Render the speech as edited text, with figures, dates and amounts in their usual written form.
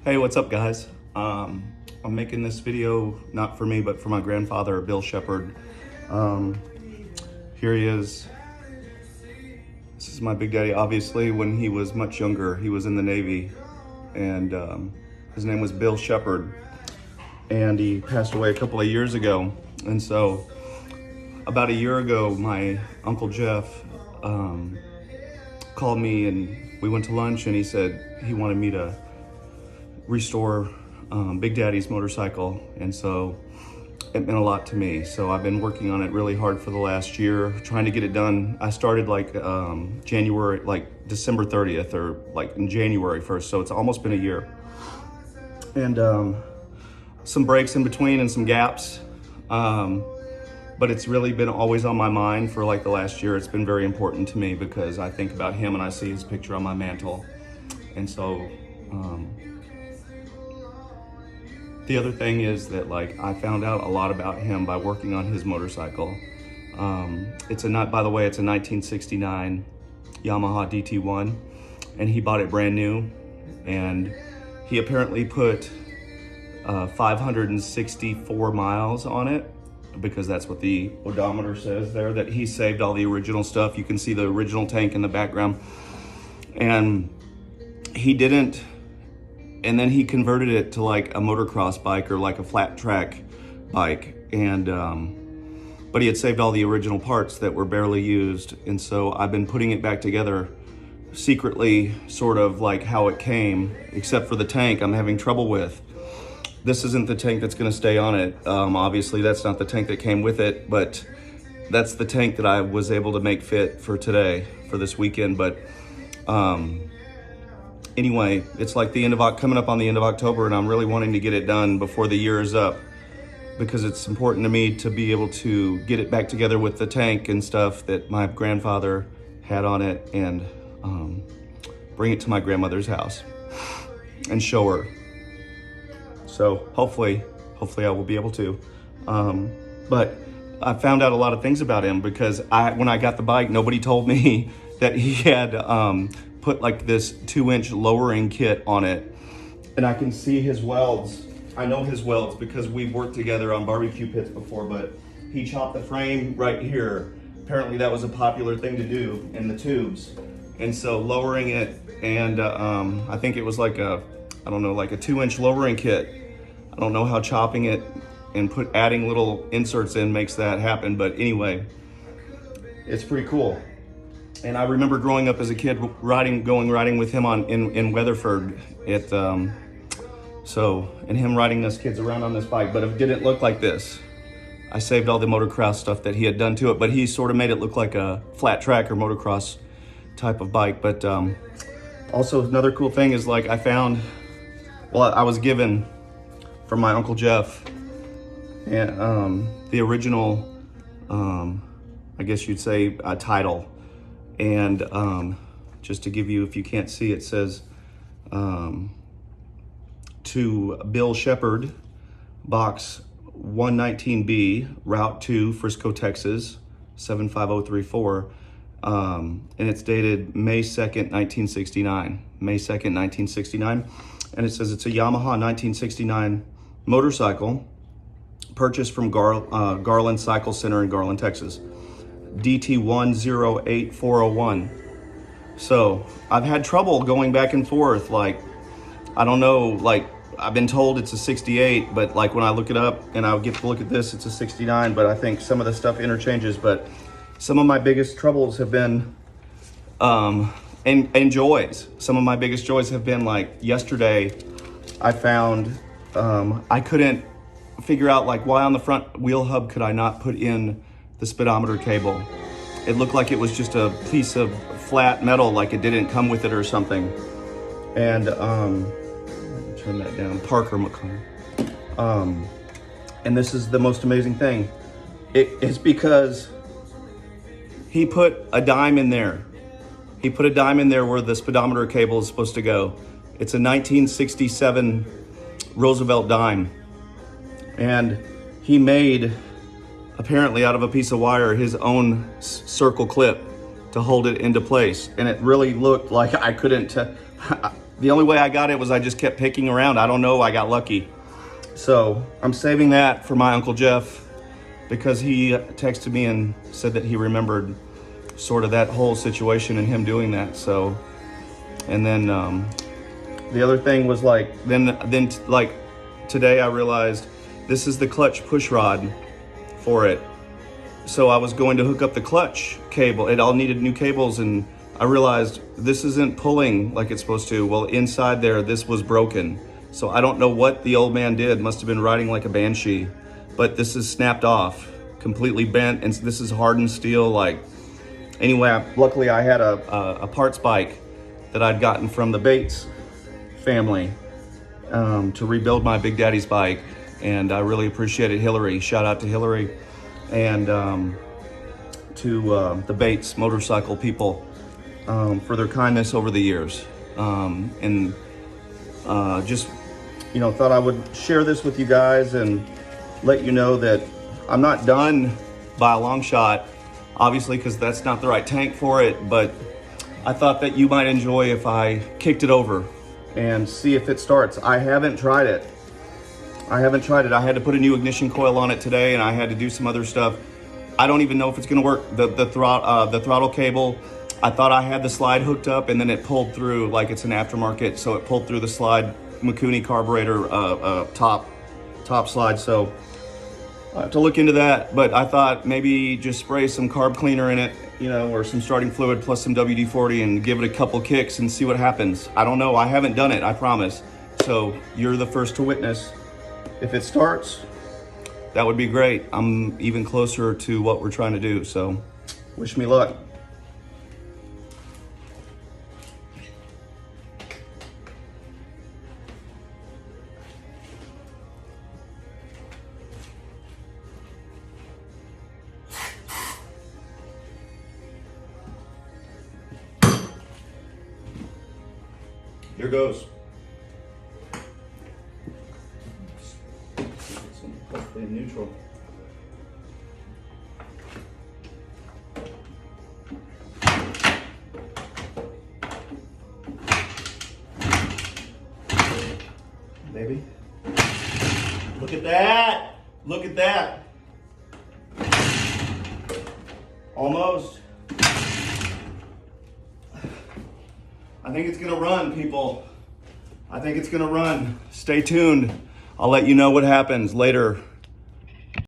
Hey, what's up, guys? I'm making this video not for me, but for my grandfather, Bill Shepard. Here he is. This is my Big Daddy. Obviously, when he was much younger, he was in the Navy, and his name was Bill Shepard, and he passed away a couple of years ago. And so, about a year ago, my Uncle Jeff called me, and we went to lunch, and he said he wanted me to restore Big Daddy's motorcycle, and so it meant a lot to me. So I've been working on it really hard for the last year, trying to get it done. I started like January, like December 30th, or like in January 1st, so it's almost been a year. And some breaks in between and some gaps, but it's really been always on my mind for like the last year. It's been very important to me because I think about him and I see his picture on my mantle. And so the other thing is that like I found out a lot about him by working on his motorcycle. By the way, it's a 1969 Yamaha DT1, and he bought it brand new. And he apparently put 564 miles on it, because that's what the odometer says there, that he saved all the original stuff. You can see the original tank in the background. And he didn't, and then he converted it to like a motocross bike or like a flat track bike. And, but he had saved all the original parts that were barely used. And so I've been putting it back together secretly, sort of like how it came, except for the tank I'm having trouble with. This isn't the tank that's gonna stay on it. Obviously that's not the tank that came with it, but that's the tank that I was able to make fit for today, for this weekend. But anyway, it's like coming up on the end of October, and I'm really wanting to get it done before the year is up, because it's important to me to be able to get it back together with the tank and stuff that my grandfather had on it, and bring it to my grandmother's house and show her. So hopefully I will be able to. But I found out a lot of things about him because when I got the bike, nobody told me that he had put like this 2-inch lowering kit on it. And I can see his welds. I know his welds because we've worked together on barbecue pits before, but he chopped the frame right here. Apparently that was a popular thing to do in the tubes. And so lowering it, and I think it was like a 2-inch lowering kit. I don't know how chopping it and adding little inserts in makes that happen, but anyway, it's pretty cool. And I remember growing up as a kid going riding with him in Weatherford and him riding us kids around on this bike, but it didn't look like this. I saved all the motocross stuff that he had done to it, but he sort of made it look like a flat track or motocross type of bike. But also another cool thing is like I was given from my Uncle Jeff and the original, I guess you'd say, title. And just to give you, if you can't see, it says to Bill Shepard, Box 119B, Route 2, Frisco, Texas, 75034. And it's dated May 2nd, 1969. May 2nd, 1969. And it says it's a Yamaha 1969 motorcycle purchased from Garland Cycle Center in Garland, Texas. DT108401. So I've had trouble going back and forth. Like, I don't know, like I've been told it's a 68, but like when I look it up and I get to look at this, it's a 69, but I think some of the stuff interchanges. But some of my biggest troubles have been, and joys. Some of my biggest joys have been like yesterday, I found, I couldn't figure out like why on the front wheel hub could I not put in the speedometer cable. It looked like it was just a piece of flat metal, like it didn't come with it or something. And turn that down, Parker McConnell. And this is the most amazing thing. It's because he put a dime in there. He put a dime in there where the speedometer cable is supposed to go. It's a 1967 Roosevelt dime. And he made, apparently out of a piece of wire, his own circle clip to hold it into place. And it really looked like I couldn't, The only way I got it was I just kept picking around. I don't know, I got lucky. So I'm saving that for my Uncle Jeff because he texted me and said that he remembered sort of that whole situation and him doing that. So, and then the other thing was like, then like today I realized this is the clutch push rod for it. So I was going to hook up the clutch cable. It all needed new cables, and I realized this isn't pulling like it's supposed to. Well, inside there, this was broken. So I don't know what the old man did. Must have been riding like a banshee, but this is snapped off, completely bent, and this is hardened steel. Like, anyway, luckily I had a parts bike that I'd gotten from the Bates family to rebuild my Big Daddy's bike, and I really appreciated Hillary. Shout out to Hillary and to the Bates motorcycle people for their kindness over the years, and just, you know, thought I would share this with you guys and let you know that I'm not done by a long shot, obviously, because that's not the right tank for it, but I thought that you might enjoy if I kicked it over and see if it starts. I haven't tried it. I had to put a new ignition coil on it today, and I had to do some other stuff. I don't even know if it's gonna work. The throttle cable, I thought I had the slide hooked up, and then it pulled through like it's an aftermarket, so it pulled through the slide Mikuni carburetor top slide. So I have to look into that, but I thought maybe just spray some carb cleaner in it, you know, or some starting fluid plus some WD-40 and give it a couple kicks and see what happens. I don't know. I haven't done it, I promise. So you're the first to witness. If it starts, that would be great. I'm even closer to what we're trying to do, so wish me luck. Here goes. Hopefully in neutral. Baby. Look at that. Look at that. Almost. I think it's gonna run, people. I think it's gonna run. Stay tuned. I'll let you know what happens later.